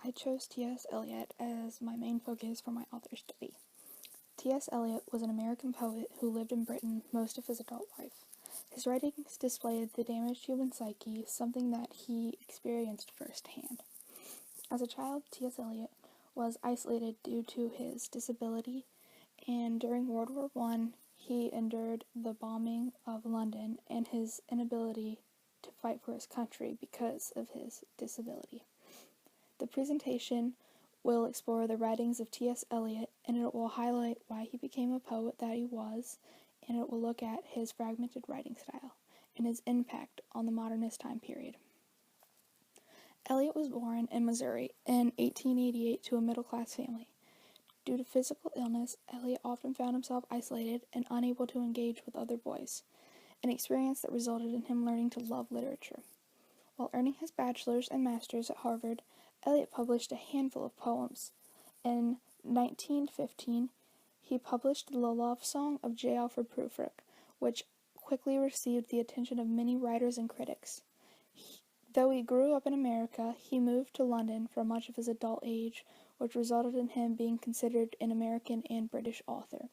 I chose T.S. Eliot as my main focus for my author study. T.S. Eliot was an American poet who lived in Britain most of his adult life. His writings displayed the damaged human psyche, something that he experienced firsthand. As a child, T.S. Eliot was isolated due to his disability, and during World War I, he endured the bombing of London and his inability to fight for his country because of his disability. The presentation will explore the writings of T.S. Eliot, and it will highlight why he became a poet that he was, and it will look at his fragmented writing style and his impact on the modernist time period. Eliot was born in Missouri in 1888 to a middle-class family. Due to physical illness, Eliot often found himself isolated and unable to engage with other boys, an experience that resulted in him learning to love literature. While earning his bachelor's and master's at Harvard, Eliot published a handful of poems. In 1915, he published The Love Song of J. Alfred Prufrock, which quickly received the attention of many writers and critics. Though he grew up in America, he moved to London for much of his adult age, which resulted in him being considered an American and British author.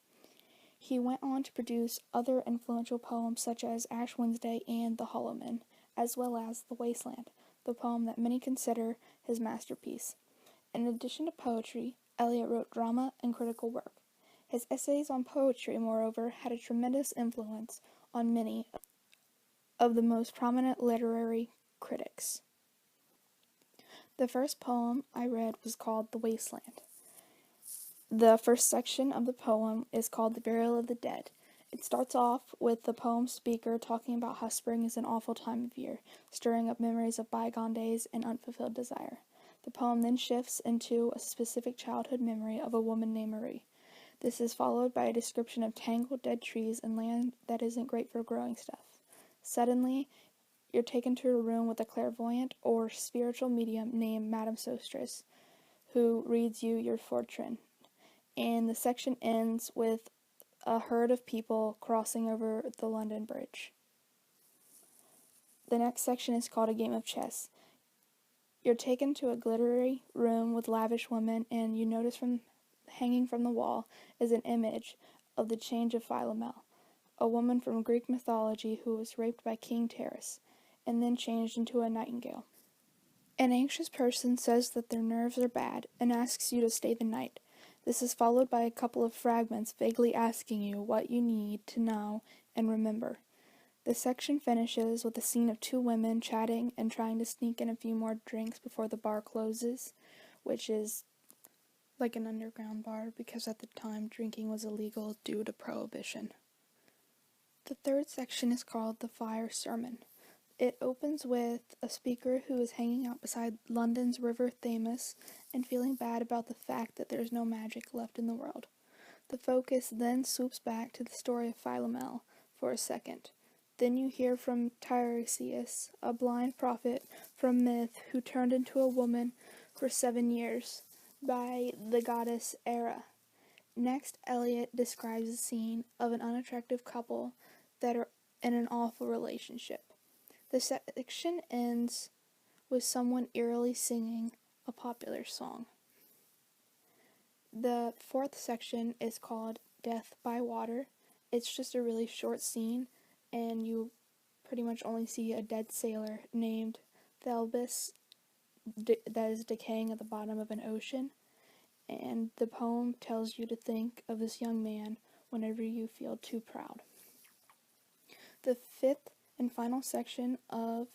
He went on to produce other influential poems such as Ash Wednesday and The Hollow Men, as well as The Wasteland, the poem that many consider his masterpiece. In addition to poetry, Eliot wrote drama and critical work. His essays on poetry, moreover, had a tremendous influence on many of the most prominent literary critics. The first poem I read was called The Wasteland. The first section of the poem is called The Burial of the Dead. It starts off with the poem speaker talking about how spring is an awful time of year, stirring up memories of bygone days and unfulfilled desire. The poem then shifts into a specific childhood memory of a woman named Marie. This is followed by a description of tangled dead trees and land that isn't great for growing stuff. Suddenly, you're taken to a room with a clairvoyant or spiritual medium named Madame Sostres, who reads you your fortune. And the section ends with a herd of people crossing over the London Bridge. The next section is called A Game of Chess. You're taken to a glittery room with lavish women, and you notice hanging from the wall is an image of the change of Philomel, a woman from Greek mythology who was raped by King Terus, and then changed into a nightingale. An anxious person says that their nerves are bad and asks you to stay the night. This is followed by a couple of fragments vaguely asking you what you need to know and remember. The section finishes with a scene of two women chatting and trying to sneak in a few more drinks before the bar closes, which is like an underground bar because at the time drinking was illegal due to prohibition. The third section is called The Fire Sermon. It opens with a speaker who is hanging out beside London's River Thames and feeling bad about the fact that there's no magic left in the world. The focus then swoops back to the story of Philomel for a second. Then you hear from Tiresias, a blind prophet from myth who turned into a woman for 7 years by the goddess Hera. Next, Eliot describes a scene of an unattractive couple that are in an awful relationship. The section ends with someone eerily singing a popular song. The fourth section is called Death by Water. It's just a really short scene, and you pretty much only see a dead sailor named Thelbis that is decaying at the bottom of an ocean, and the poem tells you to think of this young man whenever you feel too proud. The fifth and final section of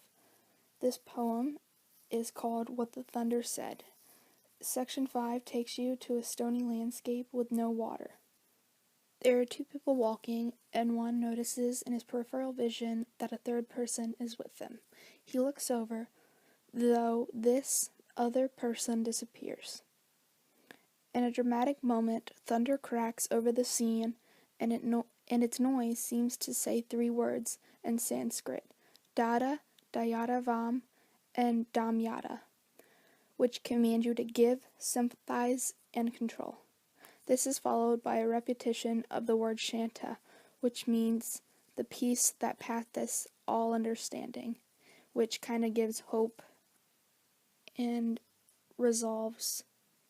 this poem is called What the Thunder Said. Section 5 takes you to a stony landscape with no water. There are two people walking, and one notices in his peripheral vision that a third person is with them. He looks over, though this other person disappears. In a dramatic moment, thunder cracks over the scene, and its noise seems to say 3 words in Sanskrit, Dada, Dayada Vam, and Damyata, which command you to give, sympathize, and control. This is followed by a repetition of the word Shanta, which means the peace that passeth all understanding, which kind of gives hope and resolves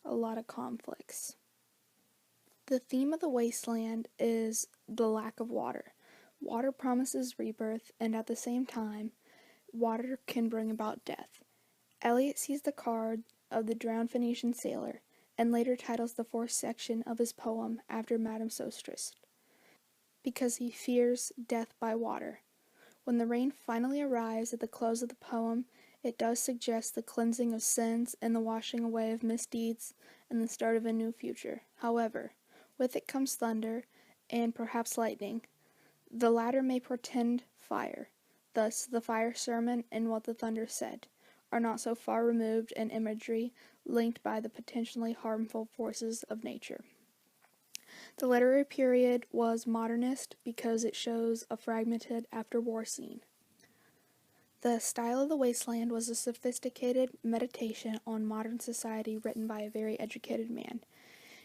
a lot of conflicts. The theme of The Wasteland is the lack of water. Water promises rebirth, and at the same time, water can bring about death. Eliot sees the card of the drowned Phoenician sailor, and later titles the fourth section of his poem after Madame Sosostris, because he fears death by water. When the rain finally arrives at the close of the poem, it does suggest the cleansing of sins and the washing away of misdeeds and the start of a new future. However, with it comes thunder and perhaps lightning. The latter may portend fire. Thus, the fire sermon and what the thunder said are not so far removed in imagery linked by the potentially harmful forces of nature. The literary period was modernist because it shows a fragmented after-war scene. The style of The Wasteland was a sophisticated meditation on modern society written by a very educated man.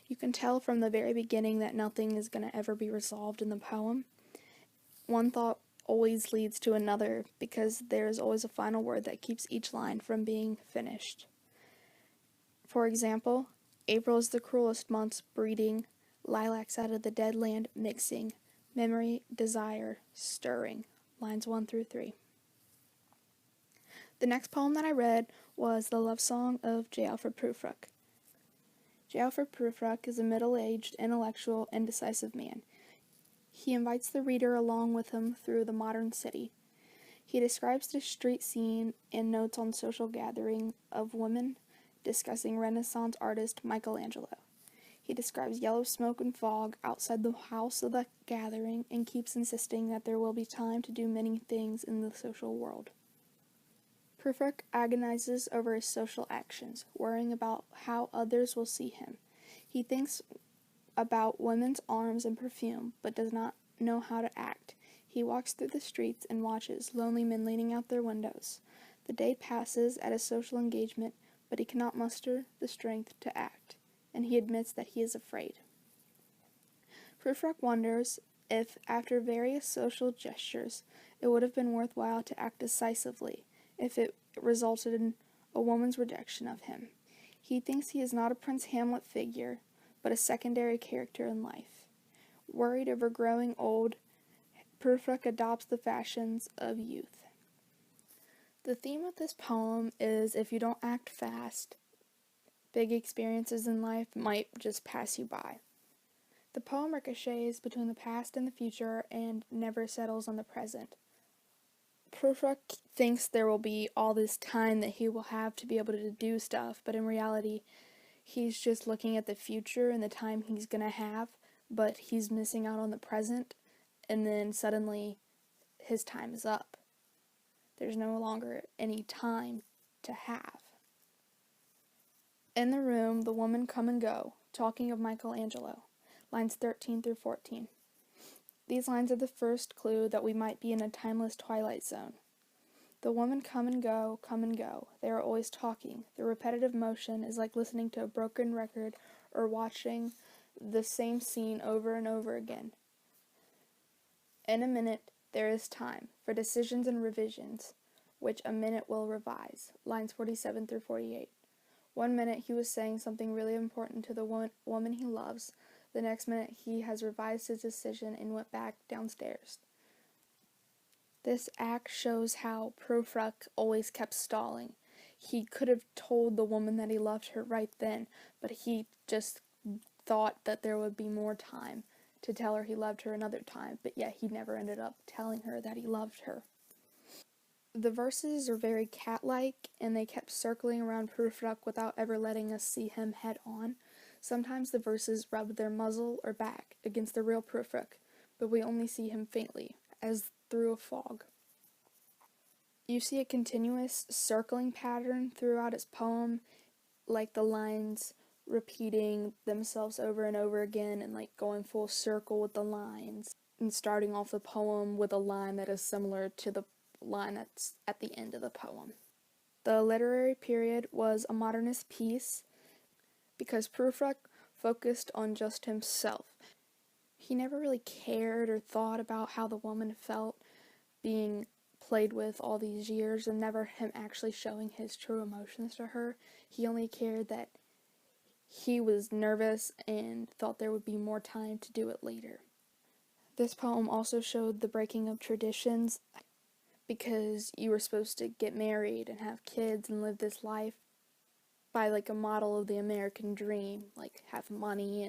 You can tell from the very beginning that nothing is going to ever be resolved in the poem. One thought always leads to another because there is always a final word that keeps each line from being finished. For example, April is the cruelest month, breeding, lilacs out of the dead land mixing, memory, desire, stirring. Lines 1 through 3. The next poem that I read was The Love Song of J. Alfred Prufrock. J. Alfred Prufrock is a middle-aged, intellectual, and decisive man. He invites the reader along with him through the modern city. He describes the street scene and notes on social gathering of women discussing Renaissance artist Michelangelo. He describes yellow smoke and fog outside the house of the gathering and keeps insisting that there will be time to do many things in the social world. Prufrock agonizes over his social actions, worrying about how others will see him. He thinks about women's arms and perfume, but does not know how to act. He walks through the streets and watches lonely men leaning out their windows. The day passes at a social engagement, but he cannot muster the strength to act, and he admits that he is afraid. Prufrock wonders if, after various social gestures, it would have been worthwhile to act decisively, if it resulted in a woman's rejection of him. He thinks he is not a Prince Hamlet figure, but a secondary character in life. Worried over growing old, Prufrock adopts the fashions of youth. The theme of this poem is if you don't act fast, big experiences in life might just pass you by. The poem ricochets between the past and the future and never settles on the present. Prufrock thinks there will be all this time that he will have to be able to do stuff, but in reality, he's just looking at the future and the time he's going to have, but he's missing out on the present, and then suddenly his time is up. There's no longer any time to have. In the room, the women come and go, talking of Michelangelo. Lines 13 through 14. These lines are the first clue that we might be in a timeless twilight zone. The women come and go, come and go. They are always talking. The repetitive motion is like listening to a broken record or watching the same scene over and over again. In a minute, there is time for decisions and revisions, which a minute will revise. Lines 47 through 48. 1 minute he was saying something really important to the woman he loves. The next minute he has revised his decision and went back downstairs. This act shows how Prufrock always kept stalling. He could have told the woman that he loved her right then, but he just thought that there would be more time to tell her he loved her another time, but yet he never ended up telling her that he loved her. The verses are very cat-like, and they kept circling around Prufrock without ever letting us see him head on. Sometimes the verses rub their muzzle or back against the real Prufrock, but we only see him faintly, as through a fog. You see a continuous circling pattern throughout his poem, like the lines repeating themselves over and over again and like going full circle with the lines, and starting off the poem with a line that is similar to the line that's at the end of the poem. The literary period was a modernist piece because Prufrock focused on just himself. He never really cared or thought about how the woman felt being played with all these years and never him actually showing his true emotions to her. He only cared that he was nervous and thought there would be more time to do it later. This poem also showed the breaking of traditions, because you were supposed to get married and have kids and live this life by like a model of the American dream, like have money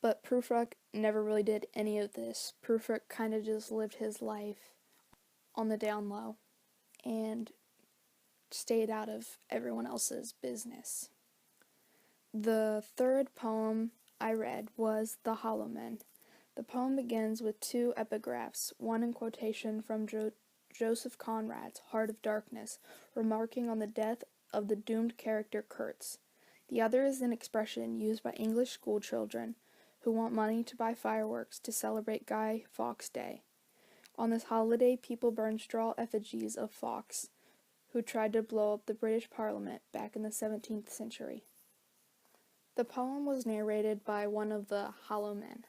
but Prufrock never really did any of this. Prufrock kind of just lived his life on the down low and stayed out of everyone else's business. The third poem I read was The Hollow Men. The poem begins with two epigraphs, one in quotation from Joseph Conrad's Heart of Darkness, remarking on the death of the doomed character Kurtz. The other is an expression used by English school children who want money to buy fireworks to celebrate Guy Fawkes Day. On this holiday, people burn straw effigies of Fawkes, who tried to blow up the British Parliament back in the 17th century. The poem was narrated by one of the Hollow Men.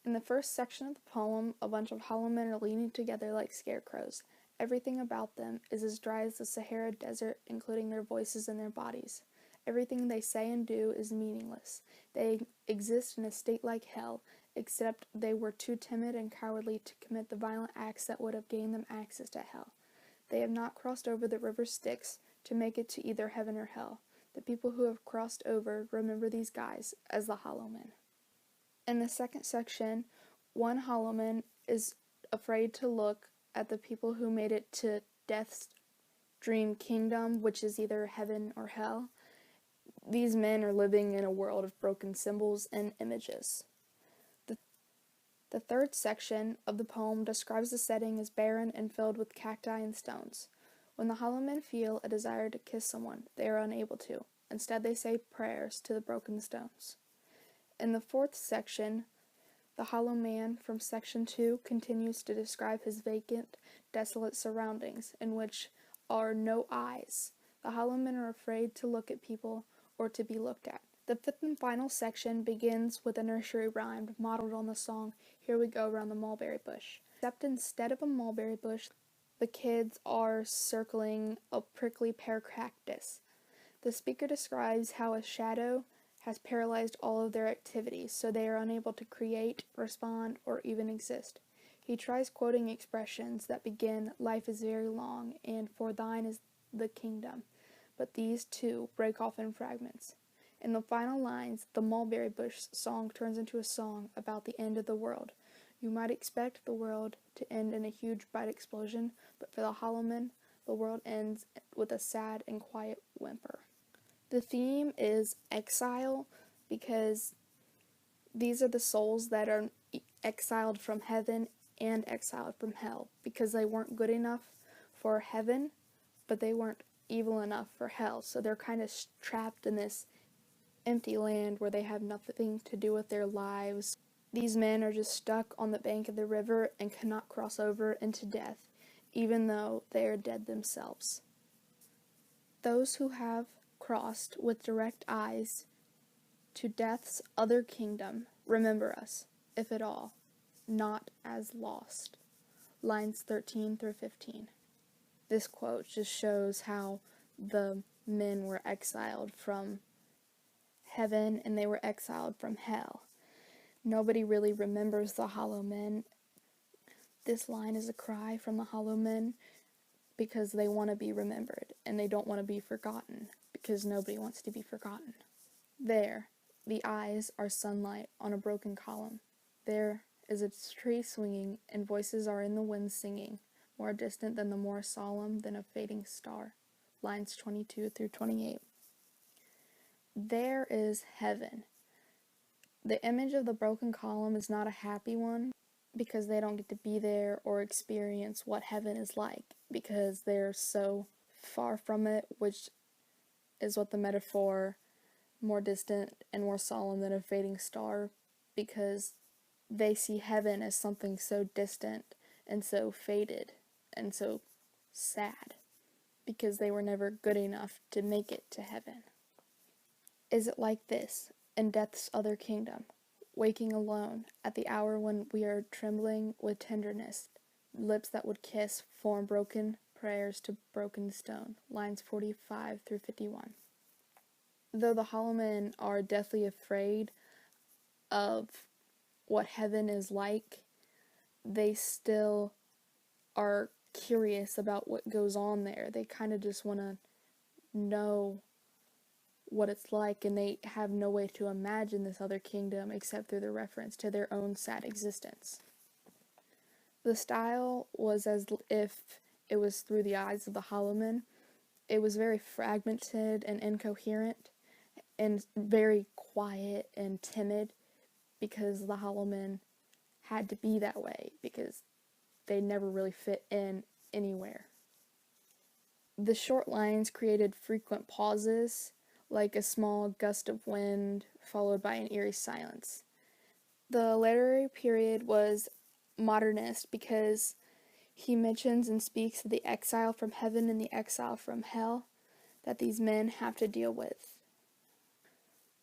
In the first section of the poem, a bunch of hollow men are leaning together like scarecrows. Everything about them is as dry as the Sahara Desert, including their voices and their bodies. Everything they say and do is meaningless. They exist in a state like hell, except they were too timid and cowardly to commit the violent acts that would have gained them access to hell. They have not crossed over the river Styx to make it to either heaven or hell. The people who have crossed over remember these guys as the Hollow Men. In the second section, one hollow man is afraid to look at the people who made it to Death's dream kingdom, which is either heaven or hell. These men are living in a world of broken symbols and images. The third section of the poem describes the setting as barren and filled with cacti and stones. When the hollow men feel a desire to kiss someone, they are unable to. Instead, they say prayers to the broken stones. In the fourth section, the hollow man from section 2 continues to describe his vacant, desolate surroundings, in which are no eyes. The hollow men are afraid to look at people or to be looked at. The fifth and final section begins with a nursery rhyme modeled on the song Here We Go Round the Mulberry Bush. Except instead of a mulberry bush, the kids are circling a prickly pear cactus. The speaker describes how a shadow has paralyzed all of their activities, so they are unable to create, respond, or even exist. He tries quoting expressions that begin, "Life is very long," and "For thine is the kingdom," but these too break off in fragments. In the final lines, the mulberry bush song turns into a song about the end of the world. You might expect the world to end in a huge bright explosion, but for the hollow men, the world ends with a sad and quiet whimper. The theme is exile, because these are the souls that are exiled from heaven and exiled from hell, because they weren't good enough for heaven, but they weren't evil enough for hell, so they're kind of trapped in this empty land where they have nothing to do with their lives. These men are just stuck on the bank of the river and cannot cross over into death, even though they are dead themselves. Those who have crossed with direct eyes to death's other kingdom remember us, if at all, not as lost. Lines 13 through 15. This quote just shows how the men were exiled from heaven and they were exiled from hell. Nobody really remembers the hollow men. This line is a cry from the hollow men because they want to be remembered and they don't want to be forgotten, because nobody wants to be forgotten. There, the eyes are sunlight on a broken column. There is a tree swinging and voices are in the wind singing, more distant than the more solemn than a fading star. Lines 22 through 28. There is heaven. The image of the broken column is not a happy one, because they don't get to be there or experience what heaven is like, because they're so far from it, which is what the metaphor, more distant and more solemn than a fading star, because they see heaven as something so distant and so faded and so sad, because they were never good enough to make it to heaven. Is it like this in death's other kingdom, waking alone at the hour when we are trembling with tenderness, lips that would kiss form broken prayers to broken stone. Lines 45 through 51. Though the hollow men are deathly afraid of what heaven is like, they still are curious about what goes on there. They kind of just want to know what it's like, and they have no way to imagine this other kingdom except through the reference to their own sad existence. The style was as if it was through the eyes of the hollow men. It was very fragmented and incoherent and very quiet and timid, because the hollow men had to be that way because they never really fit in anywhere. The short lines created frequent pauses, like a small gust of wind followed by an eerie silence. The literary period was modernist because he mentions and speaks of the exile from heaven and the exile from hell that these men have to deal with.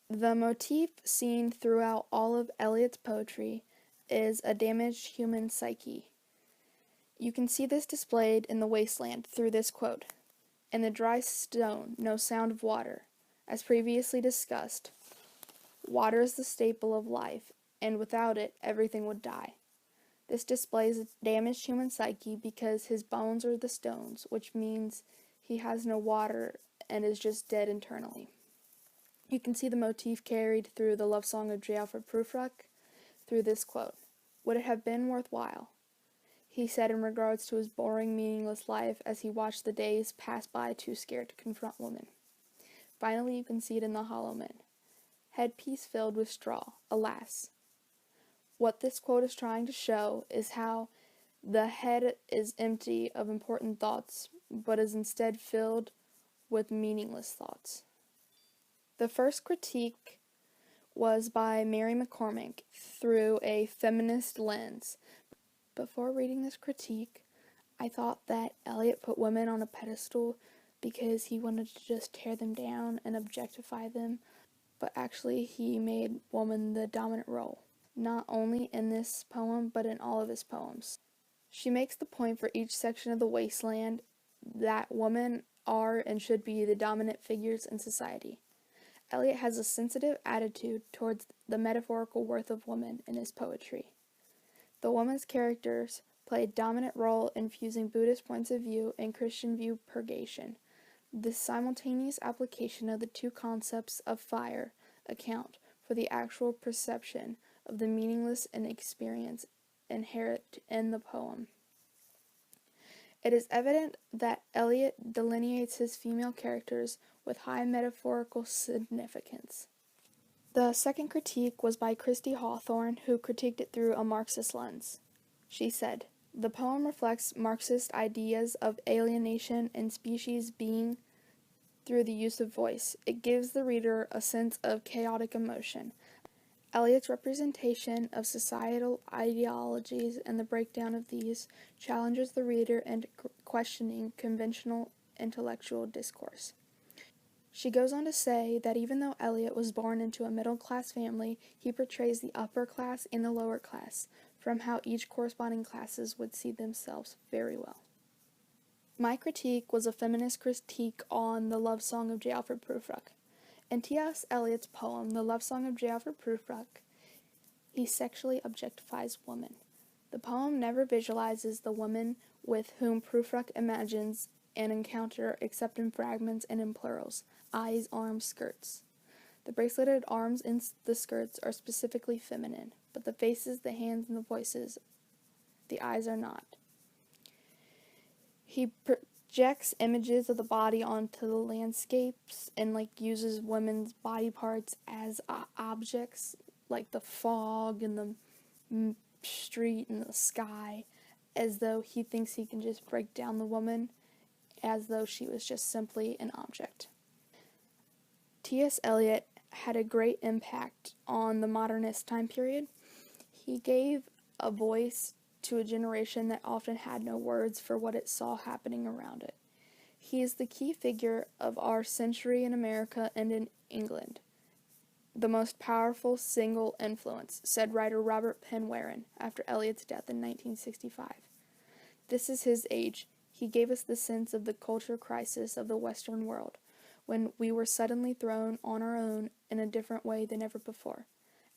The motif seen throughout all of Eliot's poetry is a damaged human psyche. You can see this displayed in The Wasteland through this quote: "In the dry stone, no sound of water. As previously discussed, water is the staple of life, and without it, everything would die. This displays a damaged human psyche because his bones are the stones, which means he has no water and is just dead internally." You can see the motif carried through the love song of J. Alfred Prufrock through this quote: "Would it have been worthwhile?" he said in regards to his boring, meaningless life as he watched the days pass by too scared to confront women. Finally, you can see it in the hollow men. Headpiece filled with straw, alas. What this quote is trying to show is how the head is empty of important thoughts, but is instead filled with meaningless thoughts. The first critique was by Mary McCormick through a feminist lens. Before reading this critique, I thought that Eliot put women on a pedestal because he wanted to just tear them down and objectify them, but actually he made woman the dominant role, not only in this poem but in all of his poems. She makes the point for each section of The Wasteland that women are and should be the dominant figures in society. Eliot has a sensitive attitude towards the metaphorical worth of woman in his poetry. The woman's characters play a dominant role in fusing Buddhist points of view and Christian view purgation. This simultaneous application of the two concepts of fire account for the actual perception of the meaningless and experience inherent in the poem. It is evident that Eliot delineates his female characters with high metaphorical significance. The second critique was by Christy Hawthorne, who critiqued it through a Marxist lens. She said, "The poem reflects Marxist ideas of alienation and species being through the use of voice. It gives the reader a sense of chaotic emotion. Eliot's representation of societal ideologies and the breakdown of these challenges the reader into questioning conventional intellectual discourse." She goes on to say that even though Eliot was born into a middle-class family, he portrays the upper class and the lower class, from how each corresponding classes would see themselves very well. My critique was a feminist critique on the love song of J. Alfred Prufrock. In T.S. Eliot's poem, The Love Song of J. Alfred Prufrock, he sexually objectifies women. The poem never visualizes the woman with whom Prufrock imagines an encounter except in fragments and in plurals: eyes, arms, skirts. The braceleted arms and the skirts are specifically feminine, but the faces, the hands, and the voices, the eyes are not. He projects images of the body onto the landscapes and uses women's body parts as objects, like the fog and the street and the sky, as though he thinks he can just break down the woman, as though she was just simply an object. T.S. Eliot had a great impact on the modernist time period. He gave a voice to a generation that often had no words for what it saw happening around it. He is the key figure of our century in America and in England. The most powerful single influence, said writer Robert Penn Warren after Eliot's death in 1965. This is his age. He gave us the sense of the culture crisis of the Western world, when we were suddenly thrown on our own in a different way than ever before.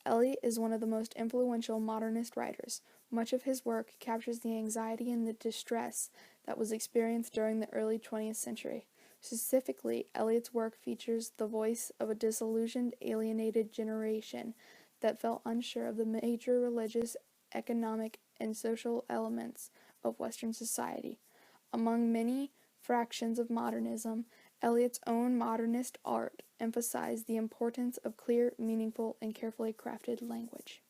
Eliot is one of the most influential modernist writers. Much of his work captures the anxiety and the distress that was experienced during the early 20th century. Specifically, Eliot's work features the voice of a disillusioned, alienated generation that felt unsure of the major religious, economic, and social elements of Western society. Among many fractions of modernism, Eliot's own modernist art emphasized the importance of clear, meaningful, and carefully crafted language.